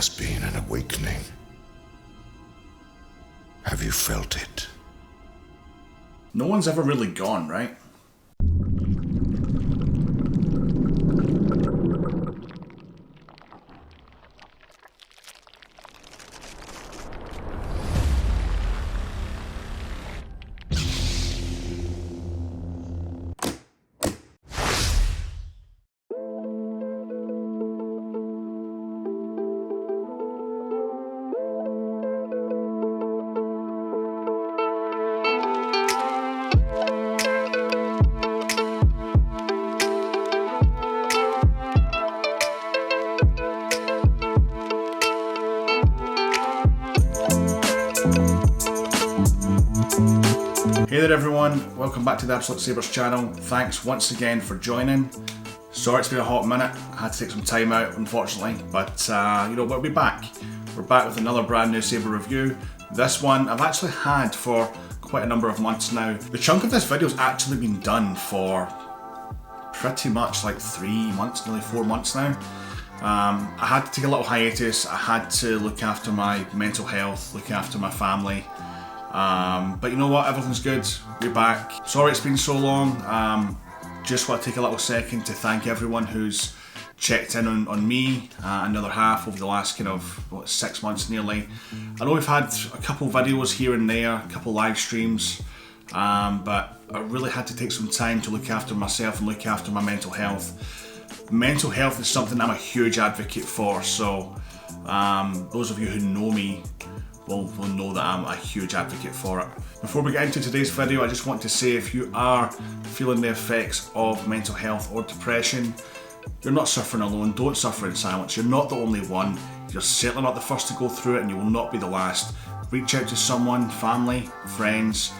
has been an awakening. Have you felt it? No one's ever really gone, right? Hey there everyone, welcome back to the Dark Wolf Sabers channel. Thanks once again for joining. Sorry it's been a hot minute, I had to take some time out unfortunately, but you know, we'll be back. We're back with another brand new saber review. This one I've actually had for quite a number of months now. The chunk of this video has actually been done for pretty much like 3 months, nearly 4 months now. I had to take a little hiatus, I had to look after my mental health, look after my family. But you know what, everything's good, we're back. Sorry it's been so long, just want to take a little second to thank everyone who's checked in on me and the other half over the last kind of, 6 months nearly. I know we've had a couple videos here and there, a couple live streams, but I really had to take some time to look after myself and look after my mental health. Mental health is something I'm a huge advocate for, so those of you who know me will know that I'm a huge advocate for it. Before we get into today's video, I just want to say if you are feeling the effects of mental health or depression, you're not suffering alone, don't suffer in silence, you're not the only one, you're certainly not the first to go through it and you will not be the last. Reach out to someone, family, friends,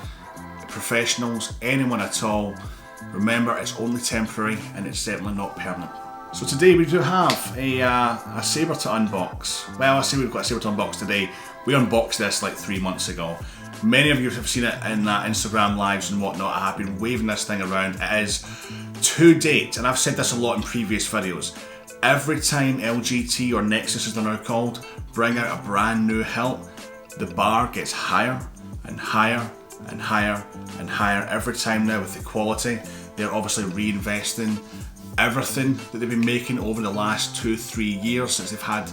professionals, anyone at all. Remember, it's only temporary and it's certainly not permanent. So today we do have a saber to unbox. Well, I say we've got a saber to unbox today. We unboxed this like 3 months ago. Many of you have seen it in Instagram lives and whatnot. I have been waving this thing around. It is, to date, and I've said this a lot in previous videos, every time LGT or Nexus as they're now called bring out a brand new hilt, the bar gets higher and higher and higher and higher every time now with the quality. They're obviously reinvesting everything that they've been making over the last 2-3 years since they've had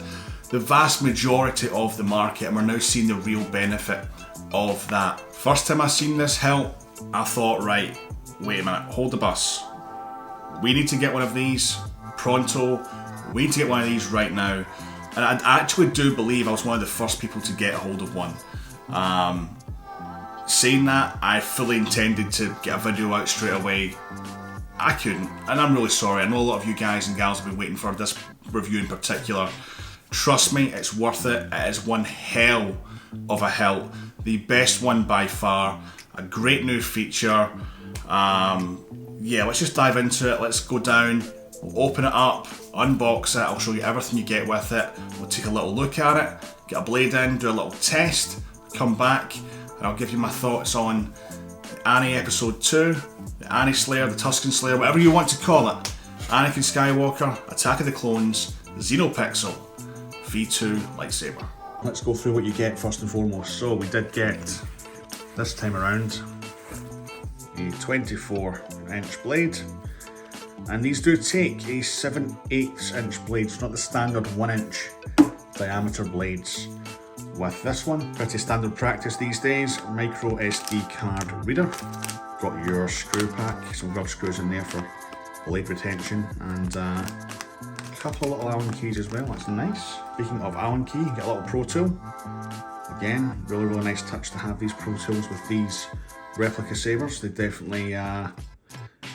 the vast majority of the market, and we're now seeing the real benefit of that. First time I seen this hilt, I thought, right, wait a minute, hold the bus. We need to get one of these pronto. We need to get one of these right now. And I actually do believe I was one of the first people to get a hold of one. Saying that, I fully intended to get a video out straight away. I couldn't, and I'm really sorry. I know a lot of you guys and gals have been waiting for this review in particular. Trust me, it's worth it. It is one hell of a hilt. The best one by far. A great new feature. Yeah, let's just dive into it. Let's go down. We'll open it up, unbox it. I'll show you everything you get with it. We'll take a little look at it, get a blade in, do a little test, come back, and I'll give you my thoughts on the Annie Episode 2, the Annie Slayer, the Tusken Slayer, whatever you want to call it. Anakin Skywalker, Attack of the Clones, XenopixelV2 Lightsaber. Let's go through what you get first and foremost. So we did get, this time around, a 24-inch blade. And these do take a 7/8 inch blade, it's not the standard 1-inch diameter blades. With this one, pretty standard practice these days, micro SD card reader. Got your screw pack, some grub screws in there for blade retention, and a couple of little Allen keys as well, that's nice. Speaking of Allen key, you get a little Pro Tool. Again, really nice touch to have these Pro Tools with these replica sabers. They definitely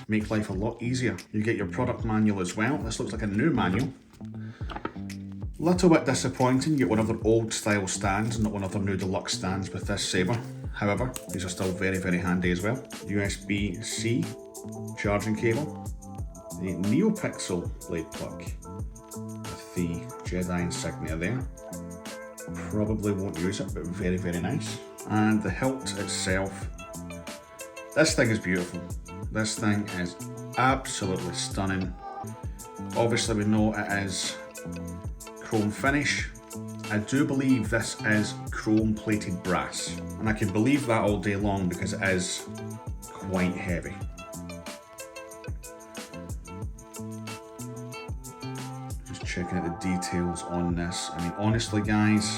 make life a lot easier. You get your product manual as well. This looks like a new manual. Little bit disappointing, you get one of their old style stands and not one of their new deluxe stands with this saber. However, these are still very handy as well. USB-C charging cable. The Neopixel blade plug with the Jedi insignia there. Probably won't use it, but very nice. And the hilt itself. This thing is beautiful. This thing is absolutely stunning. Obviously we know it is chrome finish, I do believe this is chrome plated brass, and I can believe that all day long because it is quite heavy. Just checking out the details on this. I mean, honestly guys,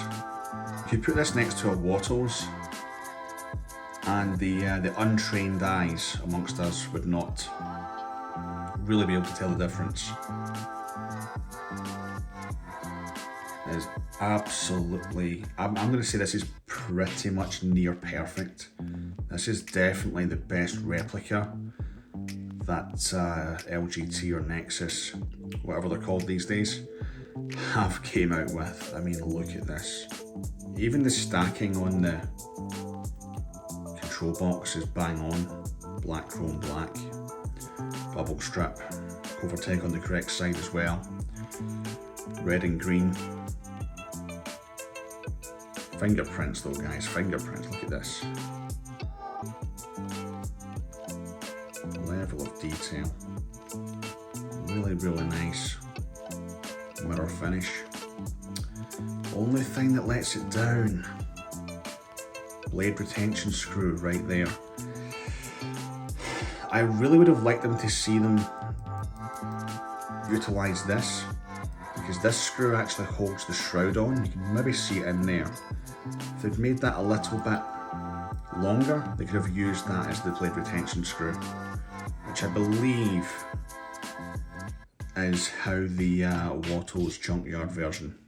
if you put this next to a Wattles, and the untrained eyes amongst us would not really be able to tell the difference. It is absolutely, I'm going to say this is pretty much near perfect. This is definitely the best replica that LGT or Nexus, whatever they're called these days, have came out with. I mean, look at this. Even the stacking on the control box is bang on. Black chrome black. Bubble strip. Overtake on the correct side as well. Red and green. Fingerprints though guys, fingerprints, look at this. Level of detail. Really, really nice. Mirror finish. Only thing that lets it down. Blade retention screw right there. I really would have liked them to see them utilise this, because this screw actually holds the shroud on. You can maybe see it in there. If they'd made that a little bit longer, they could have used that as the blade retention screw, which I believe is how the Wattles Junkyard version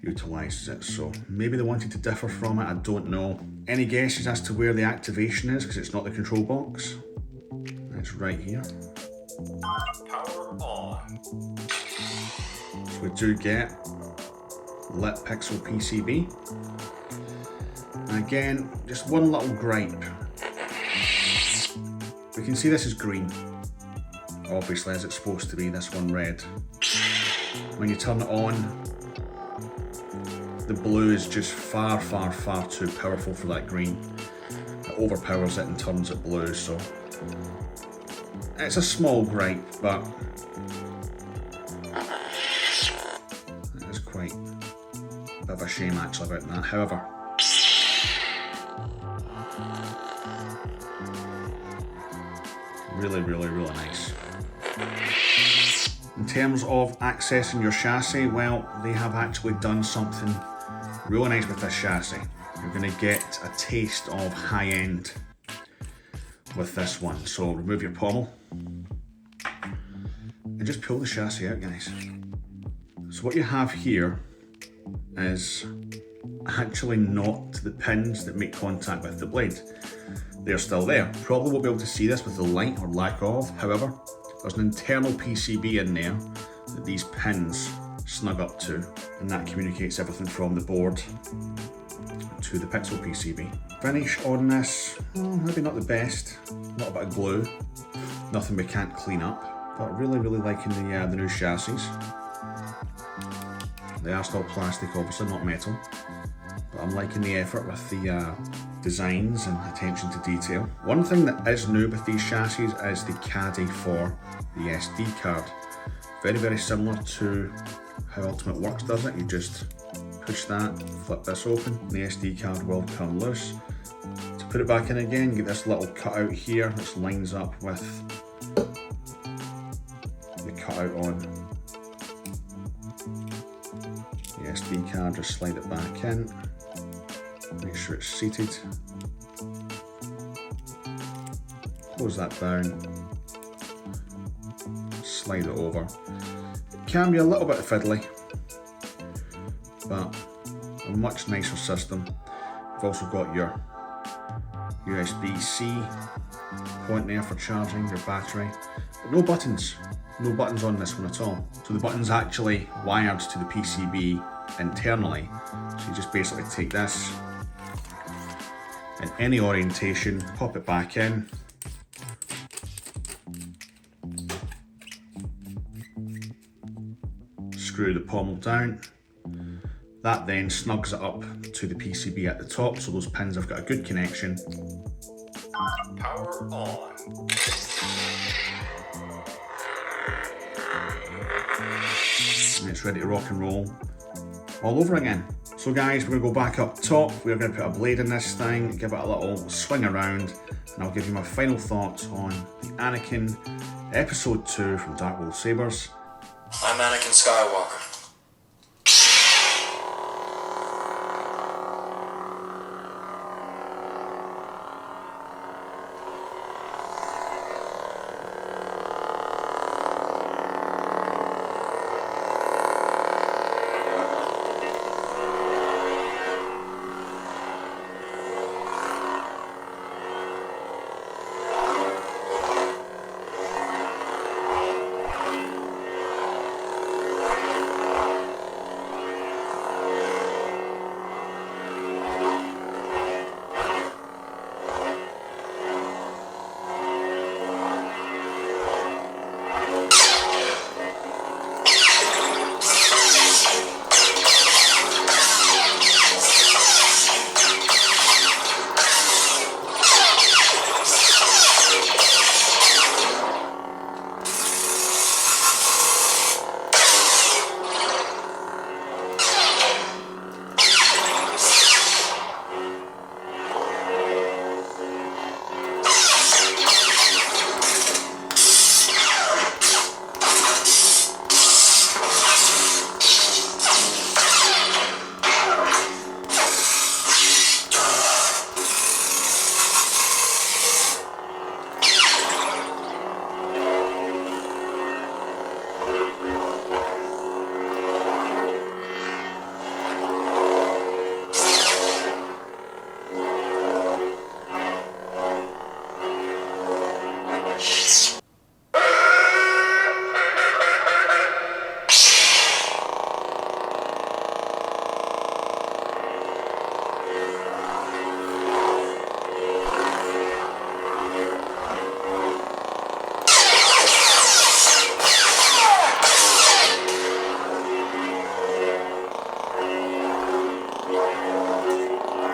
utilises it. So maybe they wanted to differ from it, I don't know. Any guesses as to where the activation is, because it's not the control box? It's right here. Power on. So we do get lit pixel PCB. And again, just one little gripe. We can see this is green, obviously, as it's supposed to be, this one red. When you turn it on, the blue is just far, far, far too powerful for that green. It overpowers it and turns it blue, so it's a small gripe, but it is quite a bit of a shame actually about that. However, really, really, really nice. In terms of accessing your chassis, well, they have actually done something really nice with this chassis. You're going to get a taste of high end with this one. So remove your pommel and just pull the chassis out, guys. So what you have here is actually not the pins that make contact with the blade. They're still there. Probably won't be able to see this with the light or lack of. However, there's an internal PCB in there that these pins snug up to, and that communicates everything from the board to the pixel PCB. Finish on this, maybe not the best. A little bit of glue, nothing we can't clean up, but really, really liking the new chassis. They are still plastic, obviously, not metal, but I'm liking the effort with the designs and attention to detail. One thing that is new with these chassis is the caddy for the SD card. Very, very similar to how Ultimate Works does it. You just push that, flip this open, and the SD card will come loose. To put it back in again, you get this little cutout here, which lines up with the cutout on the SD card. Just slide it back in, make sure it's seated, close that down, slide it over. It can be a little bit fiddly, but a much nicer system. You've also got your USB-C point there for charging your battery, but no buttons on this one at all. So the button's actually wired to the PCB internally, so you just basically take this in any orientation, pop it back in, screw the pommel down. That then snugs it up to the PCB at the top, so those pins have got a good connection. Power on. And it's ready to rock and roll all over again. So guys, we're going to go back up top, we're going to put a blade in this thing, give it a little swing around, and I'll give you my final thoughts on the Anakin Episode 2 from Dark Wolf Sabers. I'm Anakin Skywalker.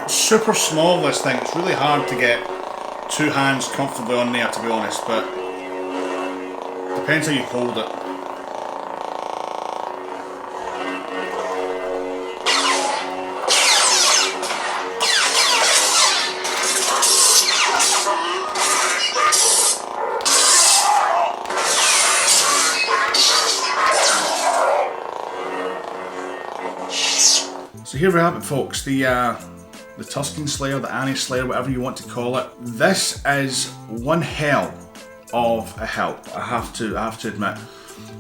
Super small, this thing. It's really hard to get two hands comfortably on there, to be honest, but depends how you hold it. So here we have it, folks. The Tusken Slayer, the Annie Slayer, whatever you want to call it. This is one hell of a help, I have to admit.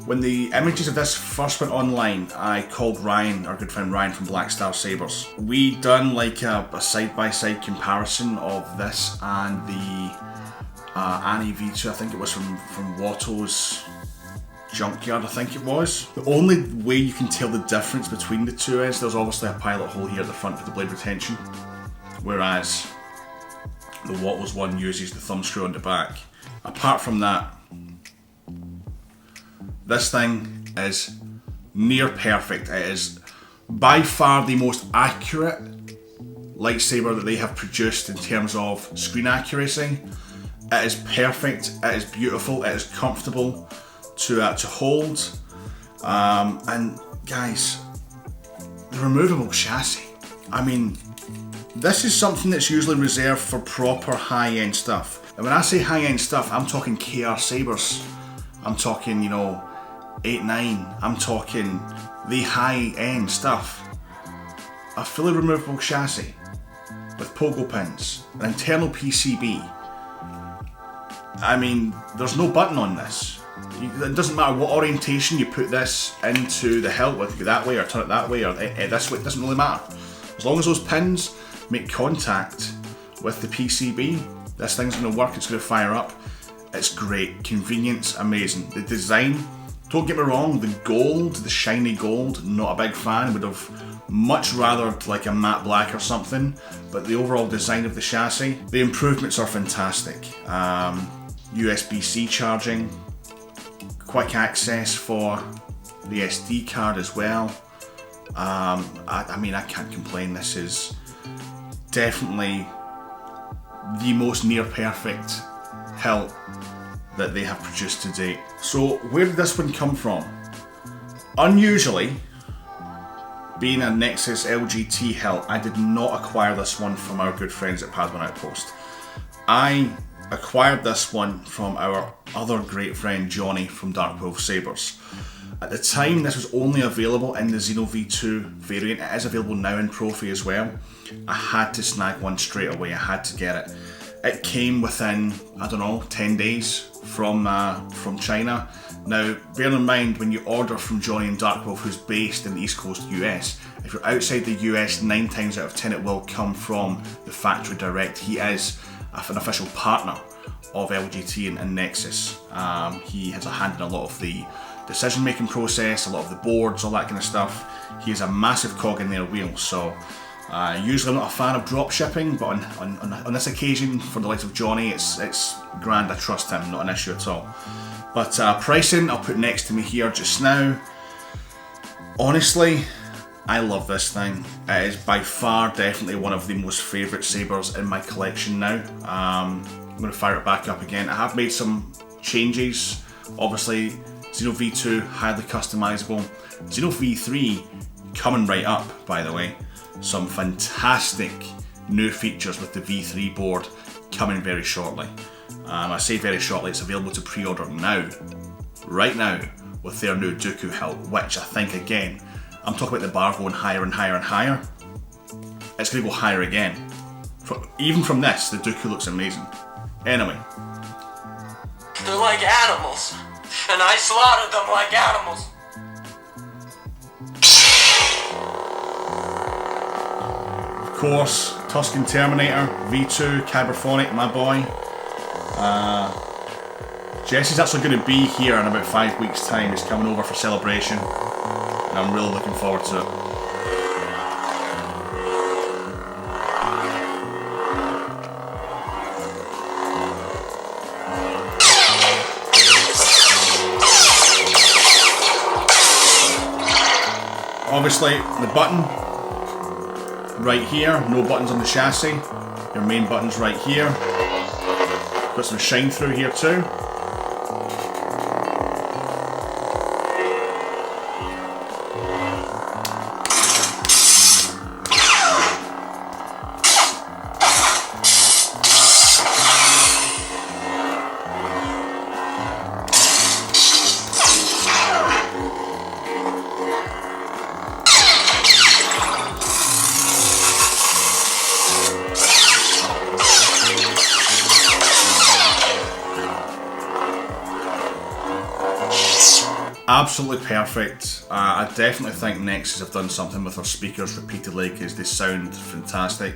When the images of this first went online, I called Ryan, our good friend Ryan from Black Star Sabers. We done like a side-by-side comparison of this and the Annie V2, I think it was from Watto's Junkyard, I think it was. The only way you can tell the difference between the two is there's obviously a pilot hole here at the front for the blade retention, whereas the Watto's one uses the thumb screw on the back. Apart from that, this thing is near perfect. It is by far the most accurate lightsaber that they have produced in terms of screen accuracy. It is perfect, it is beautiful, it is comfortable to hold, and guys, the removable chassis. I mean, this is something that's usually reserved for proper high-end stuff. And when I say high-end stuff, I'm talking KR Sabers. I'm talking, 8-9. I'm talking the high-end stuff. A fully removable chassis with pogo pins, an internal PCB. I mean, there's no button on this. It doesn't matter what orientation you put this into the hilt, whether you go that way or turn it that way or this way, it doesn't really matter. As long as those pins make contact with the PCB, this thing's going to work, it's going to fire up. It's great, convenience, amazing. The design, don't get me wrong, the gold, the shiny gold, not a big fan, would have much rather like a matte black or something, but the overall design of the chassis, the improvements are fantastic. USB-C charging, quick access for the SD card as well. I mean, I can't complain. This is definitely the most near perfect hilt that they have produced to date. So where did this one come from? Unusually, being a Nexus LGT hilt, I did not acquire this one from our good friends at Padawan Outpost. I acquired this one from our other great friend Johnny from Dark Wolf Sabers. At the time, this was only available in the XenopixelV2 variant. It is available now in Profi as well. I had to snag one straight away, I had to get it. It came within, I don't know, 10 days from China. Now, bear in mind, when you order from Johnny and Dark Wolf, who's based in the East Coast US, if you're outside the US, 9 times out of 10 it will come from the factory direct. He is an official partner of LGT and Nexus. He has a hand in a lot of the decision making process, a lot of the boards, all that kind of stuff. He is a massive cog in their wheel, so usually I'm not a fan of drop shipping, but on this occasion, for the likes of Johnny, it's grand. I trust him, not an issue at all. But pricing, I'll put next to me here just now. Honestly, I love this thing. It is by far definitely one of the most favourite sabers in my collection now. I'm going to fire it back up again. I have made some changes. Obviously, XenopixelV2, highly customisable. XenopixelV3 coming right up, by the way. Some fantastic new features with the V3 board coming very shortly. I say very shortly, it's available to pre-order now, right now, with their new Dooku hilt, which I think, again, I'm talking about the bar going higher and higher and higher. It's going to go higher again. Even from this, the Dooku looks amazing. Anyway. They're like animals, and I slaughtered them like animals. Of course, Tusken Terminator, V2, Cyberphonic, my boy. Jesse's actually going to be here in about 5 weeks' time. He's coming over for celebration, and I'm really looking forward to it. Obviously, the button right here, no buttons on the chassis. Your main button's right here. Got some shine through here too. Absolutely perfect. I definitely think Nexus have done something with their speakers repeatedly because they sound fantastic.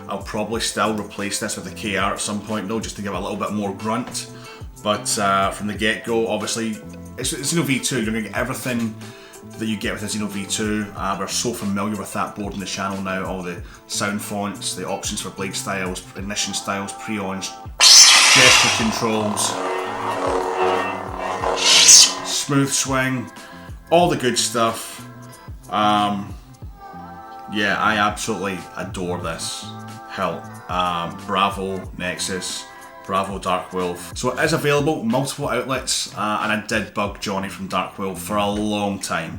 I'll probably still replace this with a KR at some point though, just to give it a little bit more grunt. But from the get-go, obviously, it's XenopixelV2, you're going to get everything that you get with the XenopixelV2. We're so familiar with that board on the channel now, all the sound fonts, the options for blade styles, ignition styles, pre-ons, gesture controls, smooth swing, all the good stuff. Yeah, I absolutely adore this hilt. Bravo Nexus, bravo Dark Wolf. So it is available, multiple outlets, and I did bug Johnny from Dark Wolf for a long time,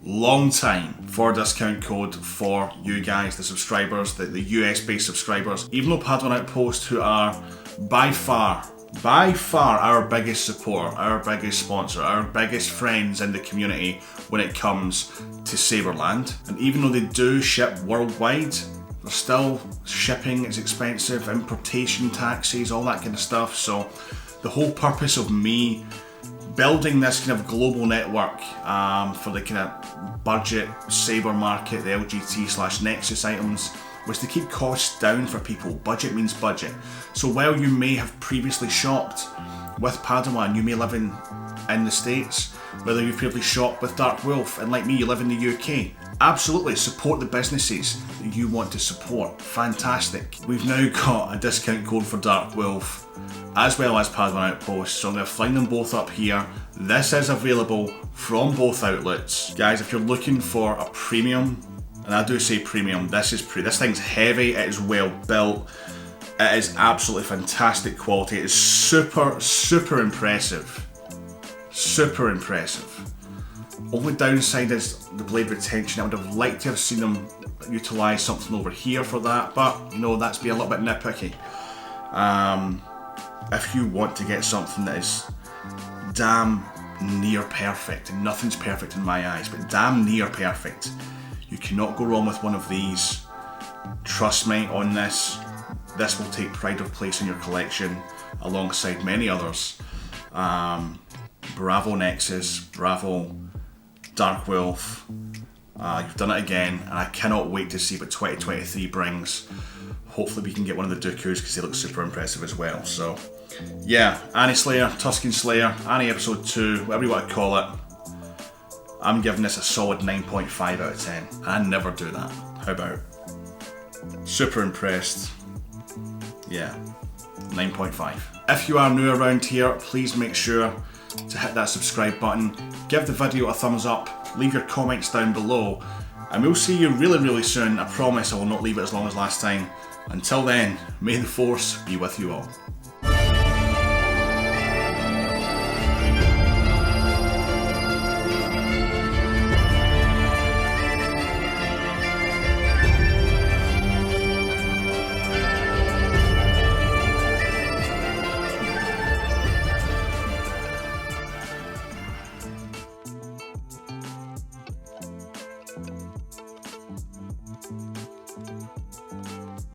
long time, for a discount code for you guys, the subscribers, the US based subscribers. Even though Padawan Outpost, who are by far our biggest supporter, our biggest sponsor, our biggest friends in the community when it comes to Saberland. And even though they do ship worldwide, they're still shipping is expensive, importation taxes, all that kind of stuff. So the whole purpose of me building this kind of global network for the kind of budget Saber market, the LGT/Nexus items, was to keep costs down for people. Budget means budget. So while you may have previously shopped with Padawan, you may live in the States, whether you've previously shopped with Dark Wolf, and like me, you live in the UK, absolutely support the businesses that you want to support. Fantastic. We've now got a discount code for Dark Wolf as well as Padawan Outpost, so I'm going to fling them both up here. This is available from both outlets. Guys, if you're looking for a premium, and I do say premium, this thing's heavy, it is well built, it is absolutely fantastic quality, it is super impressive. Super impressive. Only downside is the blade retention. I would have liked to have seen them utilise something over here for that, but you know, that's be a little bit nitpicky. If you want to get something that is damn near perfect, and nothing's perfect in my eyes, but damn near perfect, you cannot go wrong with one of these. Trust me on this. This will take pride of place in your collection alongside many others. Bravo Nexus, bravo Dark Wolf. You've done it again, and I cannot wait to see what 2023 brings. Hopefully we can get one of the Dooku's because they look super impressive as well. So yeah, Annie Slayer, Tusken Slayer, Annie Episode 2, whatever you want to call it. I'm giving this a solid 9.5 out of 10. I never do that. How about? Super impressed. Yeah, 9.5. If you are new around here, please make sure to hit that subscribe button, give the video a thumbs up, leave your comments down below, and we'll see you really soon. I promise I will not leave it as long as last time. Until then, may the Force be with you all.